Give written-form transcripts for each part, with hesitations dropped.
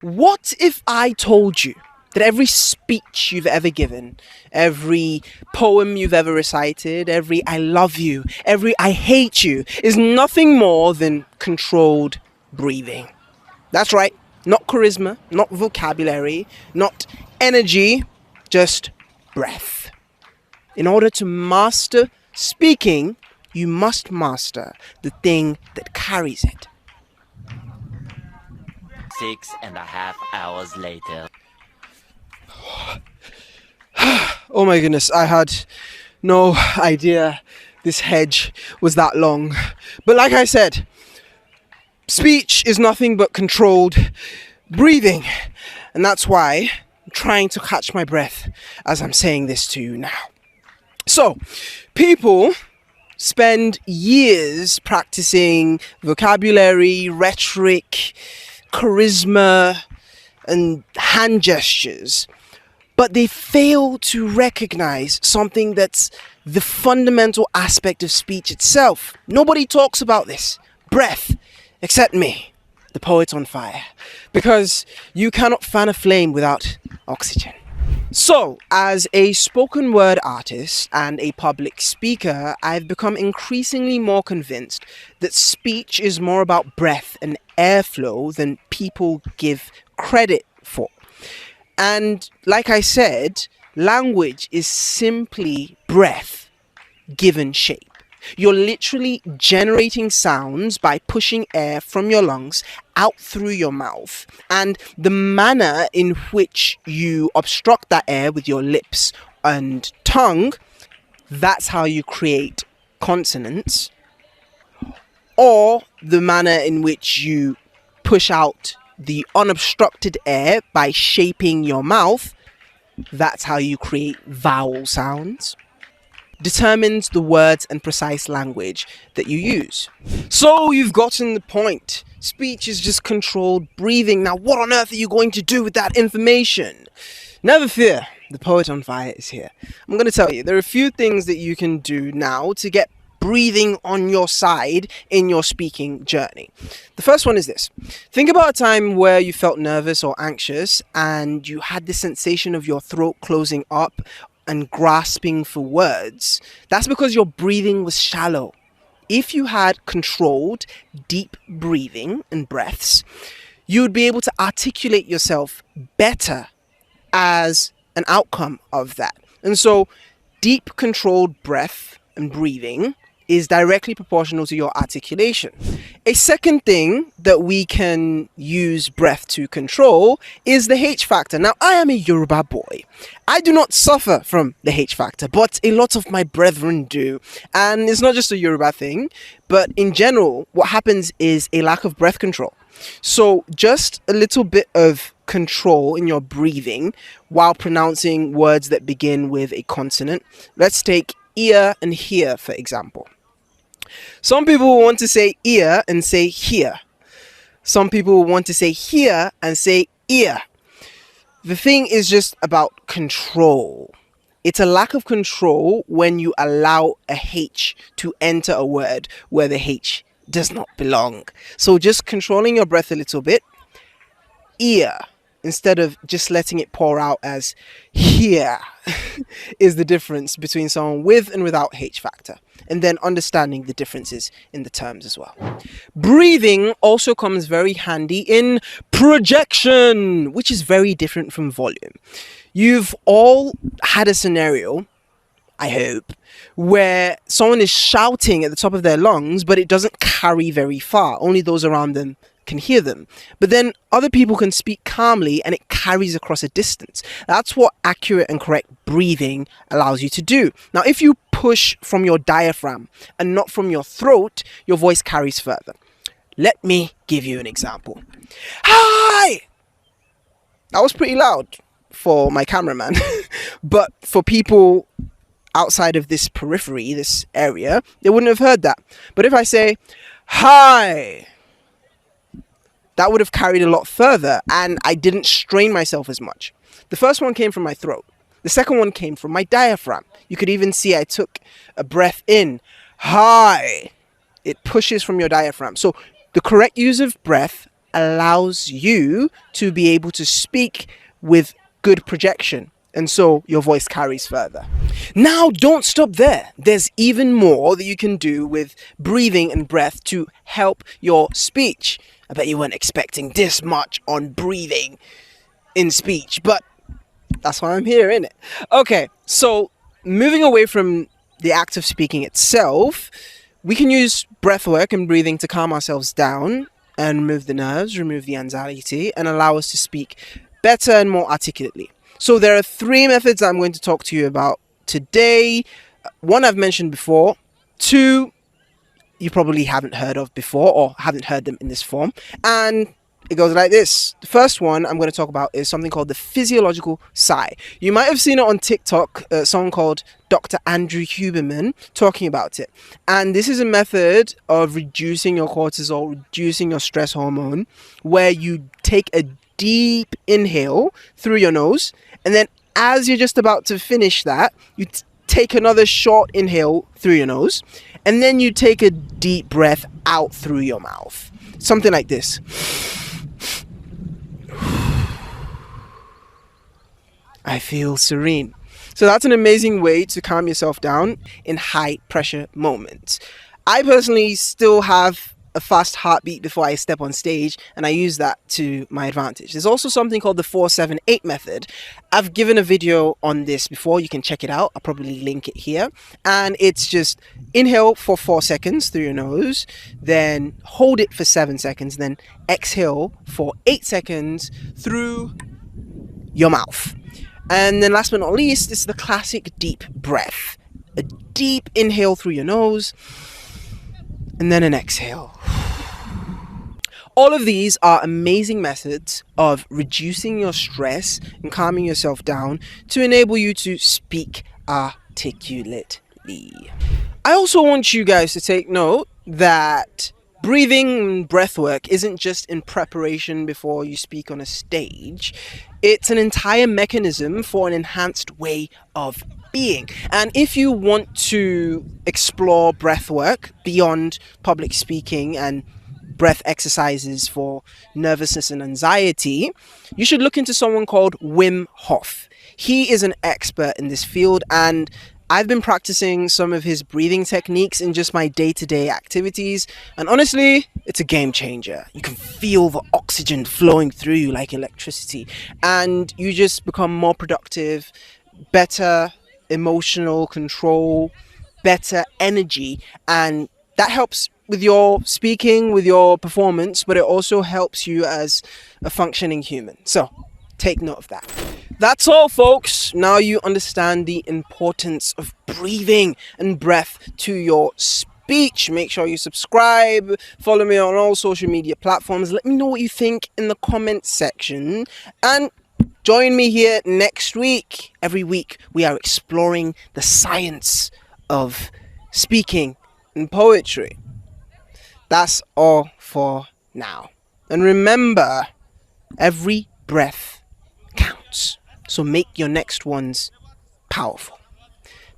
What if I told you that every speech you've ever given, every poem you've ever recited, every I love you, every I hate you is nothing more than controlled breathing? That's right, not charisma, not vocabulary, not energy, just breath. In order to master speaking, you must master the thing that carries it. 6.5 hours later. Oh my goodness, I had no idea this hedge was that long. But like I said, speech is nothing but controlled breathing. And that's why I'm trying to catch my breath as I'm saying this to you now. So, people spend years practicing vocabulary, rhetoric, charisma, and hand gestures, but they fail to recognize something that's the fundamental aspect of speech itself. Nobody talks about this. Breath, except me, the poet on fire, because you cannot fan a flame without oxygen. So, as a spoken word artist and a public speaker, I've become increasingly more convinced that speech is more about breath and airflow than people give credit for. And like I said, language is simply breath given shape. You're literally generating sounds by pushing air from your lungs out through your mouth. And the manner in which you obstruct that air with your lips and tongue, that's how you create consonants. Or the manner in which you push out the unobstructed air by shaping your mouth, that's how you create vowel sounds, determines the words and precise language that you use. So you've gotten the point. Speech is just controlled breathing. Now what on earth are you going to do with that information? Never fear, the poet on fire is here. I'm going to tell you, there are a few things that you can do now to get breathing on your side in your speaking journey. The first one is this. Think about a time where you felt nervous or anxious and you had this sensation of your throat closing up and grasping for words. That's because your breathing was shallow. If you had controlled deep breathing and breaths, you would be able to articulate yourself better as an outcome of that. And so deep controlled breath and breathing is directly proportional to your articulation. A second thing that we can use breath to control is the H factor. Now, I am a Yoruba boy. I do not suffer from the H factor, but a lot of my brethren do. And it's not just a Yoruba thing, but in general, what happens is a lack of breath control. So just a little bit of control in your breathing while pronouncing words that begin with a consonant. Let's take ear and hear, for example. Some people want to say ear and say here. Some people want to say here and say ear. The thing is just about control. It's a lack of control when you allow a H to enter a word where the H does not belong. So just controlling your breath a little bit. Ear, instead of just letting it pour out as here, is the difference between someone with and without H factor. And then understanding the differences in the terms as well. Breathing also comes very handy in projection, which is very different from volume. You've all had a scenario, I hope, where someone is shouting at the top of their lungs, but it doesn't carry very far. Only those around them can hear them. But then other people can speak calmly and it carries across a distance. That's what accurate and correct breathing allows you to do. Now, if you push from your diaphragm and not from your throat, your voice carries further. Let me give you an example. Hi! That was pretty loud for my cameraman. But for people outside of this periphery, this area, they wouldn't have heard that. But if I say, hi, that would have carried a lot further and I didn't strain myself as much. The first one came from my throat. The second one came from my diaphragm. You could even see I took a breath in. Hi. It pushes from your diaphragm. So the correct use of breath allows you to be able to speak with good projection, and so your voice carries further. Now, don't stop there. There's even more that you can do with breathing and breath to help your speech. I bet you weren't expecting this much on breathing in speech, but that's why I'm here, innit? Okay, so moving away from the act of speaking itself, we can use breath work and breathing to calm ourselves down and remove the nerves, remove the anxiety, and allow us to speak better and more articulately. So there are 3 methods I'm going to talk to you about today. 1 I've mentioned before, 2 you probably haven't heard of before or haven't heard them in this form, and it goes like this. The first one I'm going to talk about is something called the physiological sigh. You might have seen it on TikTok, a song called Dr. Andrew Huberman talking about it. And this is a method of reducing your cortisol, reducing your stress hormone, where you take a deep inhale through your nose, and then as you're just about to finish that, you take another short inhale through your nose, and then you take a deep breath out through your mouth. Something like this. I feel serene. So that's an amazing way to calm yourself down in high pressure moments. I personally still have a fast heartbeat before I step on stage, and I use that to my advantage. There's also something called the 4-7-8 method. I've given a video on this before. You can check it out. I'll probably link it here. And it's just inhale for 4 seconds through your nose, then hold it for 7 seconds, then exhale for 8 seconds through your mouth. And then last but not least, it's the classic deep breath. A deep inhale through your nose, and then an exhale. All of these are amazing methods of reducing your stress and calming yourself down to enable you to speak articulately. I also want you guys to take note that breathing and breath work isn't just in preparation before you speak on a stage. It's an entire mechanism for an enhanced way of being. And if you want to explore breath work beyond public speaking and breath exercises for nervousness and anxiety, you should look into someone called Wim Hof. He is an expert in this field, and I've been practicing some of his breathing techniques in just my day-to-day activities, and honestly, it's a game changer. You can feel the oxygen flowing through you like electricity, and you just become more productive, better emotional control, better energy, and that helps with your speaking, with your performance, but it also helps you as a functioning human. So take note of that. That's all, folks. Now you understand the importance of breathing and breath to your speech. Make sure you subscribe, follow me on all social media platforms. Let me know what you think in the comment section, and join me here next week. Every week we are exploring the science of speaking and poetry. That's all for now. And remember, every breath counts. So make your next ones powerful.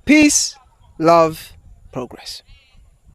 Peace, love, progress.